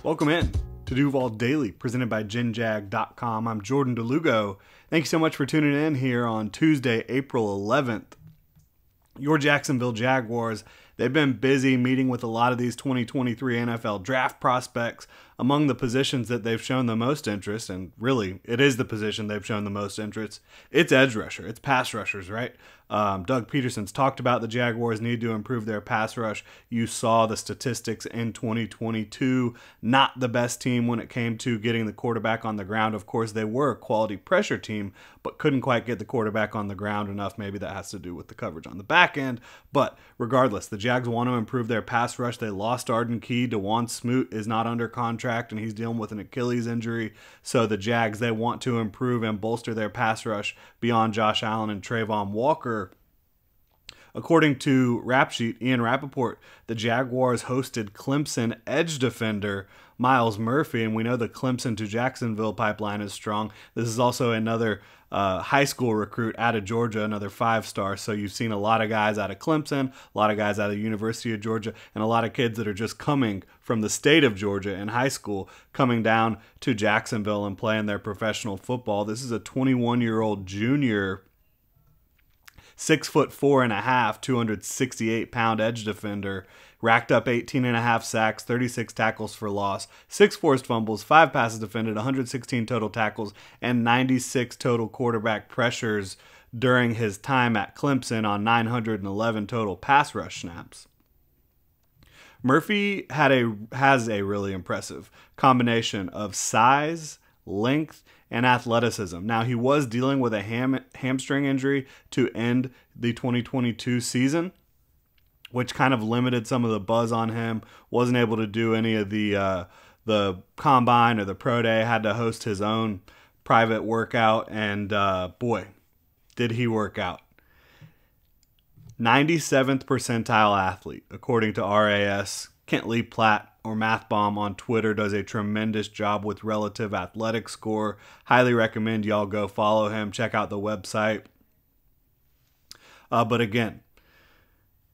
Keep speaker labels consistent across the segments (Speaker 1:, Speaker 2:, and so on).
Speaker 1: Welcome in to Duval Daily, presented by GenJag.com. I'm Jordan DeLugo. Thank you so much for tuning in here on Tuesday, April 11th. Your Jacksonville Jaguars, they've been busy meeting with a lot of these 2023 NFL draft prospects. Among the positions that they've shown the most interest, and really, it is the position they've shown the most interest, it's edge rusher. It's pass rushers, right? Doug Peterson's talked about the Jaguars need to improve their pass rush. You saw the statistics in 2022. Not the best team when it came to getting the quarterback on the ground. Of course, they were a quality pressure team, but couldn't quite get the quarterback on the ground enough. Maybe that has to do with the coverage on the back end. But regardless, the Jags want to improve their pass rush. They lost Arden Key. DeJuan Smoot is not under contract, and he's dealing with an Achilles injury. So the Jags, they want to improve and bolster their pass rush beyond Josh Allen and Trayvon Walker. According to Rap Sheet, Ian Rappaport, the Jaguars hosted Clemson edge defender Myles Murphy, and we know the Clemson to Jacksonville pipeline is strong. This is also another high school recruit out of Georgia, another 5-star. So you've seen a lot of guys out of Clemson, a lot of guys out of the University of Georgia, and a lot of kids that are just coming from the state of Georgia in high school coming down to Jacksonville and playing their professional football. This is a 21-year-old junior, 6'4.5", 268-pound edge defender, racked up 18.5 sacks, 36 tackles for loss, 6 forced fumbles, 5 passes defended, 116 total tackles, and 96 total quarterback pressures during his time at Clemson on 911 total pass rush snaps. Murphy has a really impressive combination of size, length, and athleticism. Now, he was dealing with a hamstring injury to end the 2022 season, which kind of limited some of the buzz on him. Wasn't able to do any of the combine or the pro day. Had to host his own private workout, and boy, did he work out. 97th percentile athlete, according to RAS. Kentley Platt or MathBomb on Twitter does a tremendous job with relative athletic score. Highly recommend y'all go follow him. Check out the website. But again,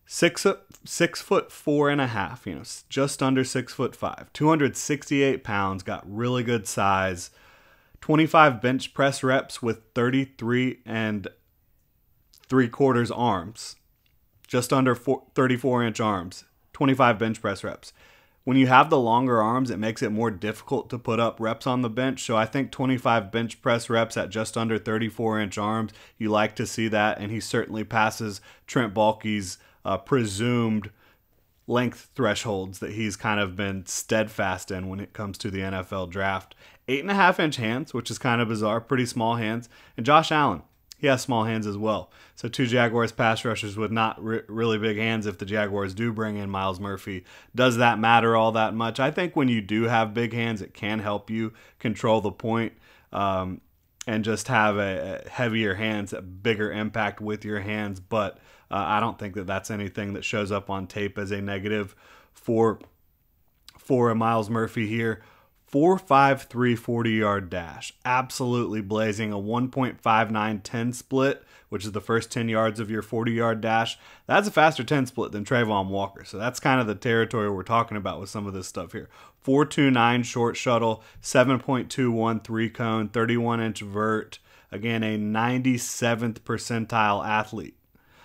Speaker 1: 6'4.5", just under 6'5", 268 pounds, got really good size. 25 bench press reps with 33 3/4 arms, just under 34-inch arms. 25 bench press reps. When you have the longer arms, it makes it more difficult to put up reps on the bench. So I think 25 bench press reps at just under 34-inch arms, you like to see that, and he certainly passes Trent Baalke's presumed length thresholds that he's kind of been steadfast in when it comes to the NFL draft. 8.5-inch hands, which is kind of bizarre, pretty small hands. And Josh Allen, he has small hands as well. So two Jaguars pass rushers with not really big hands if the Jaguars do bring in Myles Murphy. Does that matter all that much? I think when you do have big hands, it can help you control the point and just have a heavier hands, a bigger impact with your hands. But I don't think that that's anything that shows up on tape as a negative for a Myles Murphy here. 4.53 40-yard dash, absolutely blazing. A 1.59 10 split, which is the first 10 yards of your 40-yard dash. That's a faster 10 split than Trayvon Walker. So that's kind of the territory we're talking about with some of this stuff here. 4.29 short shuttle, 7.21 3-cone, 31-inch vert. Again, a 97th percentile athlete.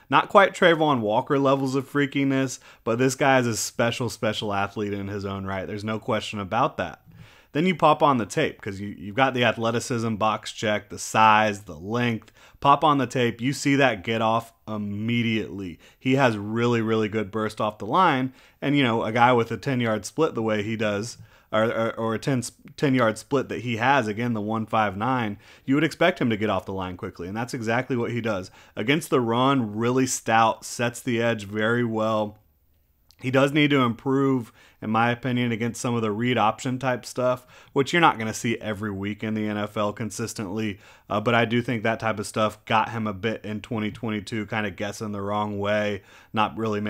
Speaker 1: Not quite Trayvon Walker levels of freakiness, but this guy is a special athlete in his own right. There's no question about that. Then you pop on the tape because you've got the athleticism box check, the size, the length. Pop on the tape. You see that get off immediately. He has really good burst off the line. And, a guy with a 10-yard split the way he does, or a 10-yard split that he has, again, the 1.59, you would expect him to get off the line quickly. And that's exactly what he does. Against the run, really stout, sets the edge very well. He does need to improve, in my opinion, against some of the read option type stuff, which you're not going to see every week in the NFL consistently. But I do think that type of stuff got him a bit in 2022, kind of guessing the wrong way, not really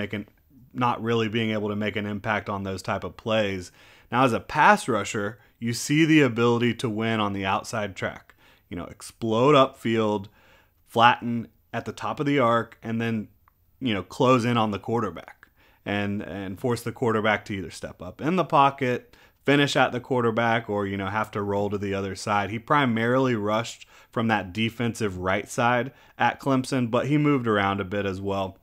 Speaker 1: being able to make an impact on those type of plays. Now, as a pass rusher, you see the ability to win on the outside track. Explode upfield, flatten at the top of the arc, and then, close in on the quarterback. And force the quarterback to either step up in the pocket, finish at the quarterback or, have to roll to the other side. He primarily rushed from that defensive right side at Clemson, but he moved around a bit as well.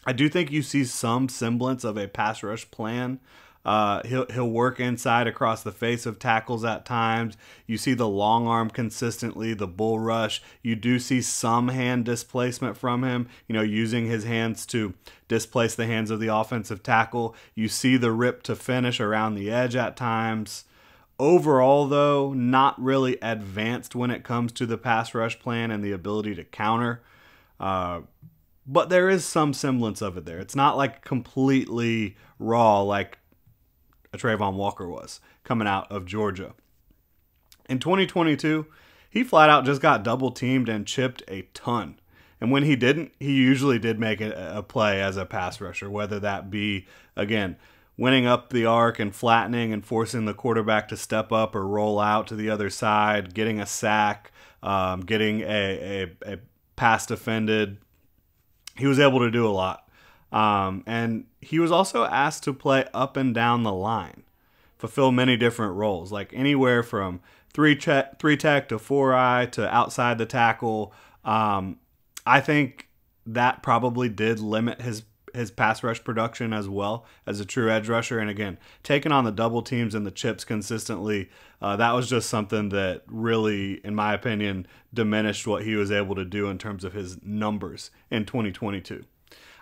Speaker 1: I do think you see some semblance of a pass rush plan. He'll work inside across the face of tackles at times. You see the long arm consistently, the bull rush. You do see some hand displacement from him, using his hands to displace the hands of the offensive tackle. You see the rip to finish around the edge at times. Overall, though, not really advanced when it comes to the pass rush plan and the ability to counter. But there is some semblance of it there. It's not like completely raw like a Trayvon Walker was coming out of Georgia. In 2022, he flat out just got double teamed and chipped a ton. And when he didn't, he usually did make a play as a pass rusher, whether that be, again, winning up the arc and flattening and forcing the quarterback to step up or roll out to the other side, getting a sack, getting a pass defended. He was able to do a lot. And he was also asked to play up and down the line, fulfill many different roles, like anywhere from three tech to 4-eye to outside the tackle. I think that probably did limit his pass rush production as well as a true edge rusher. And again, taking on the double teams and the chips consistently, that was just something that really, in my opinion, diminished what he was able to do in terms of his numbers in 2022.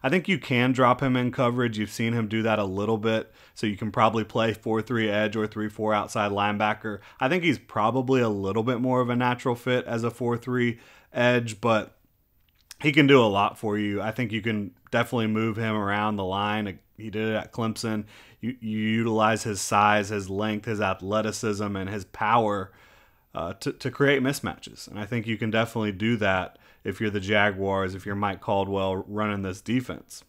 Speaker 1: I think you can drop him in coverage. You've seen him do that a little bit. So you can probably play 4-3 edge or 3-4 outside linebacker. I think he's probably a little bit more of a natural fit as a 4-3 edge, but he can do a lot for you. I think you can definitely move him around the line. He did it at Clemson. You utilize his size, his length, his athleticism, and his power to create mismatches. And I think you can definitely do that if you're the Jaguars, if you're Mike Caldwell running this defense.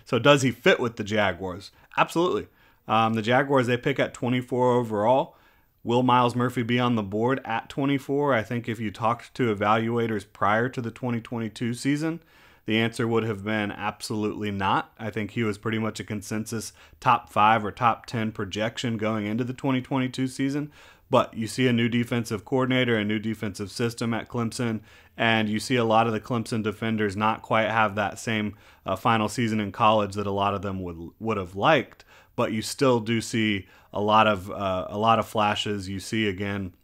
Speaker 1: So does he fit with the Jaguars? Absolutely. The Jaguars, they pick at 24 overall. Will Myles Murphy be on the board at 24? I think if you talked to evaluators prior to the 2022 season, the answer would have been absolutely not. I think he was pretty much a consensus top 5 or top 10 projection going into the 2022 season. But you see a new defensive coordinator, a new defensive system at Clemson, and you see a lot of the Clemson defenders not quite have that same final season in college that a lot of them would have liked. But you still do see a lot of flashes. You see again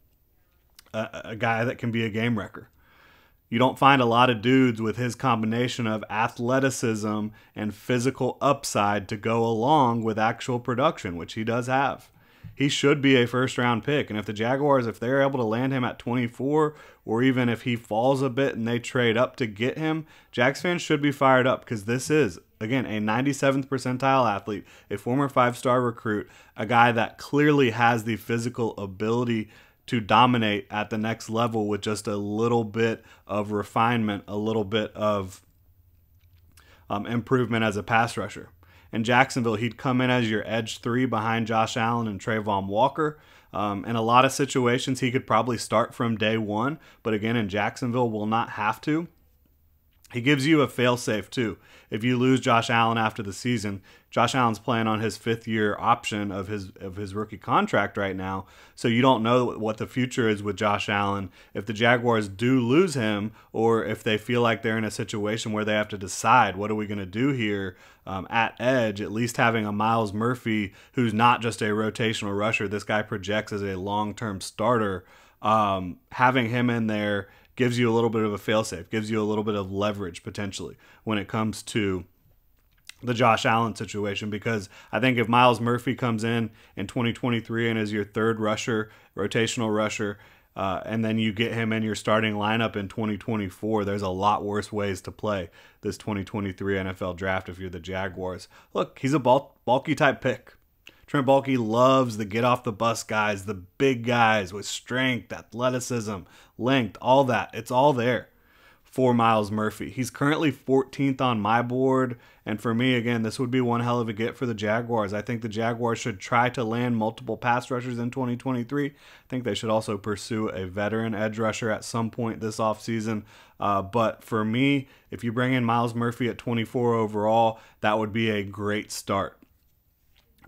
Speaker 1: a guy that can be a game wrecker. You don't find a lot of dudes with his combination of athleticism and physical upside to go along with actual production, which he does have. He should be a first-round pick. And if the Jaguars, if they're able to land him at 24, or even if he falls a bit and they trade up to get him, Jags fans should be fired up because this is, again, a 97th percentile athlete, a former 5-star recruit, a guy that clearly has the physical ability to dominate at the next level with just a little bit of refinement, a little bit of improvement as a pass rusher. In Jacksonville, he'd come in as your edge 3 behind Josh Allen and Trayvon Walker. In a lot of situations, he could probably start from day one, but again, in Jacksonville, will not have to. He gives you a fail-safe too. If you lose Josh Allen after the season, Josh Allen's playing on his 5th-year option of his rookie contract right now, so you don't know what the future is with Josh Allen. If the Jaguars do lose him, or if they feel like they're in a situation where they have to decide, what are we going to do here at edge, at least having a Myles Murphy who's not just a rotational rusher, this guy projects as a long-term starter, having him in there gives you a little bit of a fail-safe, gives you a little bit of leverage potentially when it comes to the Josh Allen situation, because I think if Myles Murphy comes in 2023 and is your 3rd rusher, rotational rusher, and then you get him in your starting lineup in 2024, there's a lot worse ways to play this 2023 NFL draft if you're the Jaguars. Look, he's a bulky type pick. Trent Baalke loves the get-off-the-bus guys, the big guys with strength, athleticism, length, all that. It's all there for Myles Murphy. He's currently 14th on my board, and for me, again, this would be one hell of a get for the Jaguars. I think the Jaguars should try to land multiple pass rushers in 2023. I think they should also pursue a veteran edge rusher at some point this offseason. But for me, if you bring in Myles Murphy at 24 overall, that would be a great start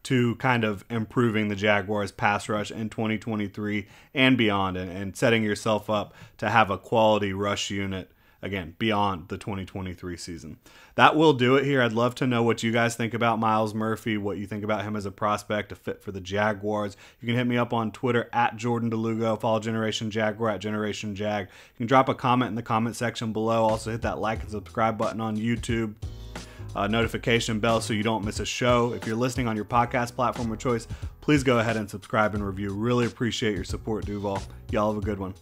Speaker 1: to kind of improving the Jaguars pass rush in 2023 and beyond, and setting yourself up to have a quality rush unit again beyond the 2023 season. That will do it here. I'd love to know what you guys think about Myles Murphy, what you think about him as a prospect, a fit for the Jaguars. You can hit me up on Twitter at Jordan DeLugo, follow Generation Jaguar at Generation Jag. You can drop a comment in the comment section below. Also hit that like and subscribe button on YouTube. Notification bell so you don't miss a show. If you're listening on your podcast platform of choice, please go ahead and subscribe and review. Really appreciate your support, Duval. Y'all have a good one.